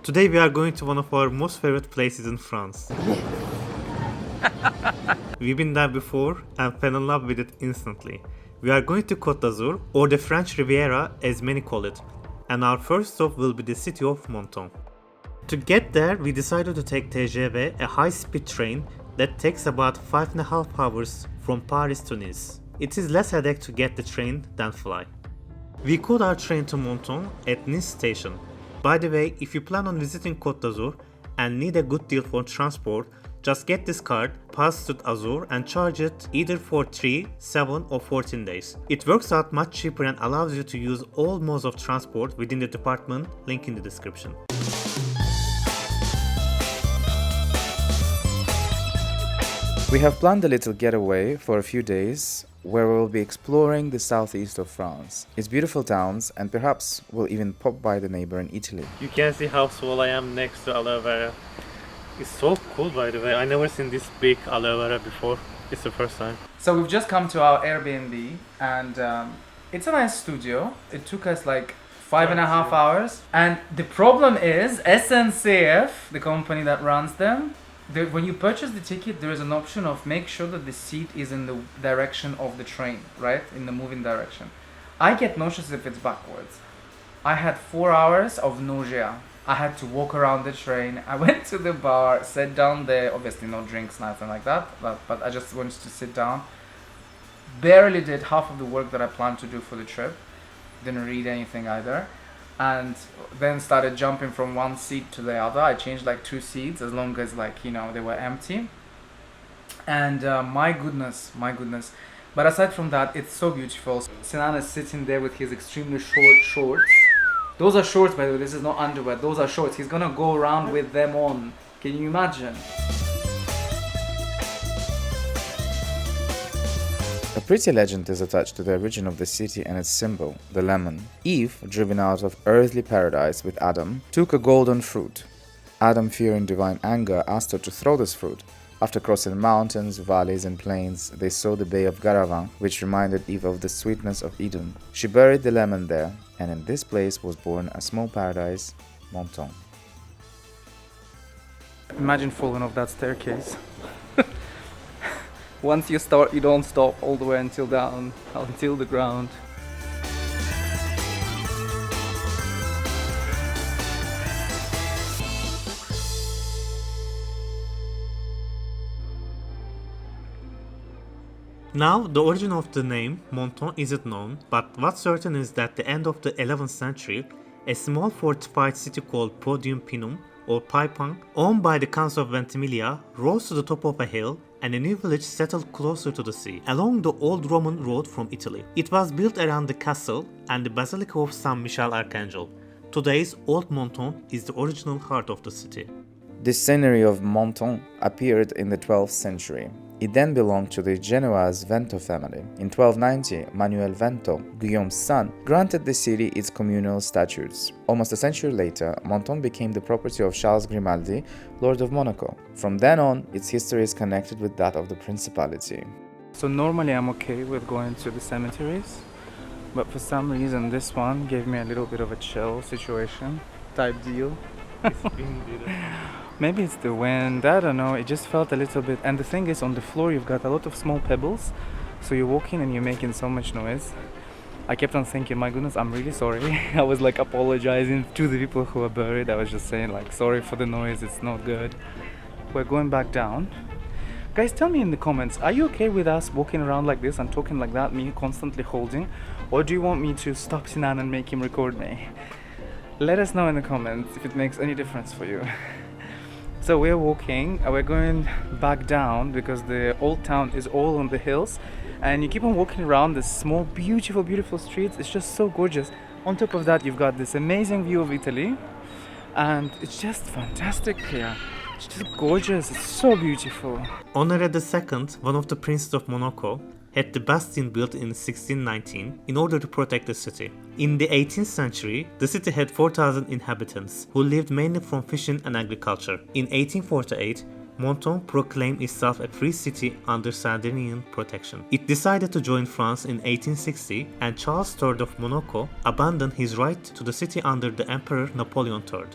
Today we are going to one of our most favorite places in France. We've been there before and fell in love with it instantly. We are going to Côte d'Azur, or the French Riviera as many call it, and our first stop will be the city of Menton. To get there, we decided to take TGV, a high-speed train that takes about 5.5 hours from Paris to Nice. It is less headache to get the train than fly. We caught our train to Menton at Nice station. By the way, if you plan on visiting Côte d'Azur and need a good deal for transport, just get this card, pass to Azur, and charge it either for 3, 7 or 14 days. It works out much cheaper and allows you to use all modes of transport within the department, link in the description. We have planned a little getaway for a few days where we will be exploring the southeast of France, its beautiful towns, and perhaps we'll even pop by the neighbor in Italy. You can see how tall I am next to aloe vera. It's so cool, by the way. I never seen this big aloe vera before. It's the first time. So we've just come to our Airbnb and it's a nice studio. It took us like 5.5 hours. And the problem is SNCF, the company that runs them, when you purchase the ticket, there is an option of make sure that the seat is in the direction of the train, right? In the moving direction. I get nauseous if it's backwards. I had 4 hours of nausea. I had to walk around the train. I went to the bar, sat down there. Obviously no drinks, nothing like that. But I just wanted to sit down. Barely did half of the work that I planned to do for the trip. Didn't read anything either. And then started jumping from one seat to the other. I changed like 2 seats as long as they were empty. And my goodness. But aside from that, it's so beautiful. Sinan is sitting there with his extremely short shorts. Those are shorts, by the way, this is not underwear. Those are shorts. He's gonna go around with them on. Can you imagine? A pretty legend is attached to the origin of the city and its symbol, the lemon. Eve, driven out of earthly paradise with Adam, took a golden fruit. Adam, fearing divine anger, asked her to throw this fruit. After crossing mountains, valleys and plains, they saw the Bay of Garavan, which reminded Eve of the sweetness of Eden. She buried the lemon there, and in this place was born a small paradise, Menton. Imagine falling off that staircase. Once you start, you don't stop all the way until the ground. Now, the origin of the name Menton isn't known, but what's certain is that at the end of the 11th century, a small fortified city called Podium Pinum, or Paipang, owned by the Counts of Ventimiglia, rose to the top of a hill, and a new village settled closer to the sea, along the old Roman road from Italy. It was built around the castle and the Basilique of Saint-Michel Archange. Today's Old Menton is the original heart of the city. This scenery of Menton appeared in the 12th century. It then belonged to the Genoese Vento family. In 1290, Manuel Vento, Guillaume's son, granted the city its communal statutes. Almost a century later, Menton became the property of Charles Grimaldi, Lord of Monaco. From then on, its history is connected with that of the principality. So normally I'm okay with going to the cemeteries, but for some reason this one gave me a little bit of a chill situation type deal. Maybe it's the wind, I don't know, it just felt a little bit. And the thing is, on the floor you've got a lot of small pebbles, so you're walking and you're making so much noise. I kept on thinking, my goodness, I'm really sorry. I was like apologizing to the people who are buried. I was just saying like, sorry for the noise, it's not good. We're going back down. Guys, tell me in the comments, are you okay with us walking around like this and talking like that, me constantly holding? Or do you want me to stop Sinan and make him record me? Let us know in the comments if it makes any difference for you. So we're walking, we're going back down because the old town is all on the hills, and you keep on walking around this small, beautiful streets. It's just so gorgeous. On top of that, you've got this amazing view of Italy, and it's just fantastic here. It's just gorgeous, it's so beautiful. Honore II, one of the princes of Monaco, had the bastion built in 1619 in order to protect the city. In the 18th century, the city had 4,000 inhabitants who lived mainly from fishing and agriculture. In 1848, Menton proclaimed itself a free city under Sardinian protection. It decided to join France in 1860, and Charles III of Monaco abandoned his right to the city under the Emperor Napoleon III.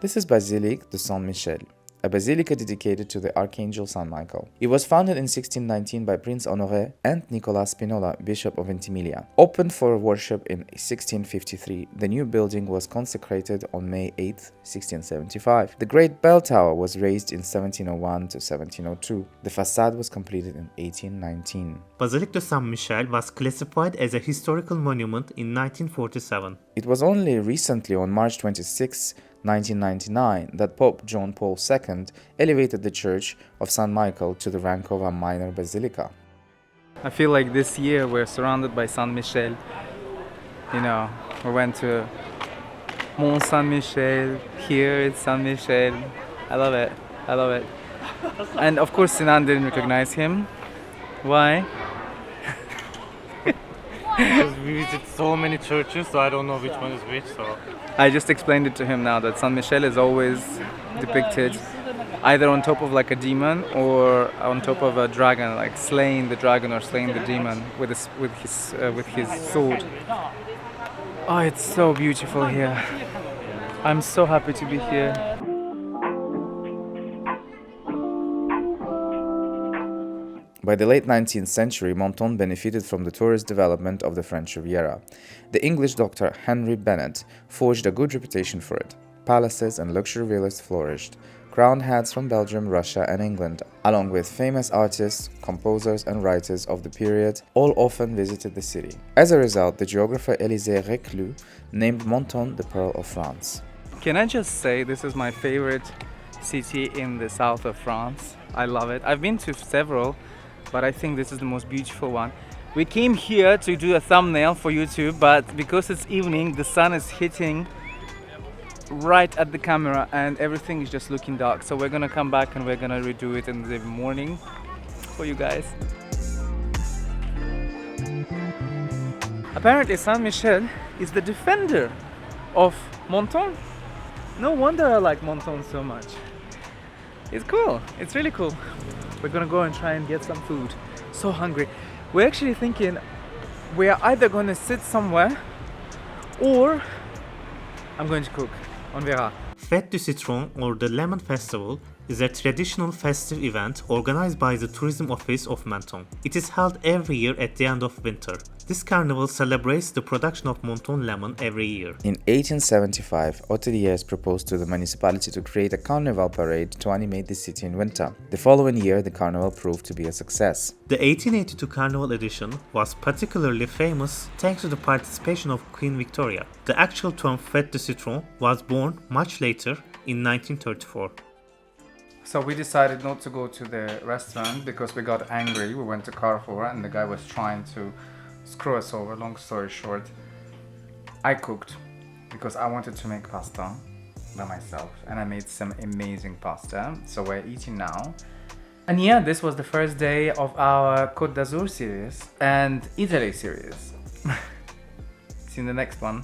This is Basilique de Saint-Michel, a basilica dedicated to the Archangel Saint Michael. It was founded in 1619 by Prince Honoré and Nicolas Spinola, Bishop of Ventimiglia. Opened for worship in 1653, the new building was consecrated on May 8, 1675. The Great Bell Tower was raised in 1701 to 1702. The facade was completed in 1819. Basilique de Saint-Michel was classified as a historical monument in 1947. It was only recently, on March 26, 1999, that Pope John Paul II elevated the Church of St. Michael to the rank of a minor basilica. I feel like this year we're surrounded by Saint-Michel. You know, we went to Mont Saint-Michel, here it's Saint-Michel. I love it, I love it. And of course Sinan didn't recognize him. Why? Because we visit so many churches, so I don't know which one is which, so... I just explained it to him now that Saint-Michel is always depicted either on top of like a demon or on top of a dragon, like slaying the dragon or slaying the demon with his sword. Oh, it's so beautiful here. I'm so happy to be here. By the late 19th century, Menton benefited from the tourist development of the French Riviera. The English doctor Henry Bennett forged a good reputation for it. Palaces and luxury villas flourished. Crowned heads from Belgium, Russia, and England, along with famous artists, composers, and writers of the period, all often visited the city. As a result, the geographer Élisée Reclus named Menton the Pearl of France. Can I just say this is my favorite city in the south of France? I love it. I've been to several, but I think this is the most beautiful one. We came here to do a thumbnail for YouTube, but because it's evening, the sun is hitting right at the camera and everything is just looking dark. So we're gonna come back and we're gonna redo it in the morning for you guys. Apparently Saint-Michel is the defender of Menton. No wonder I like Menton so much. It's cool, it's really cool. We're gonna go and try and get some food. So hungry. We're actually thinking we're either gonna sit somewhere or I'm going to cook. On verra. Fête du Citron, or the Lemon Festival, is a traditional festive event organized by the Tourism Office of Menton. It is held every year at the end of winter. This carnival celebrates the production of Menton lemon every year. In 1875, hoteliers proposed to the municipality to create a carnival parade to animate the city in winter. The following year, the carnival proved to be a success. The 1882 carnival edition was particularly famous thanks to the participation of Queen Victoria. The actual term Fête du Citron was born much later in 1934. So we decided not to go to the restaurant because we got angry. We went to Carrefour and the guy was trying to screw us over. Long story short, I cooked because I wanted to make pasta by myself and I made some amazing pasta. So we're eating now. And yeah, this was the first day of our Côte d'Azur series and Italy series. See you in the next one.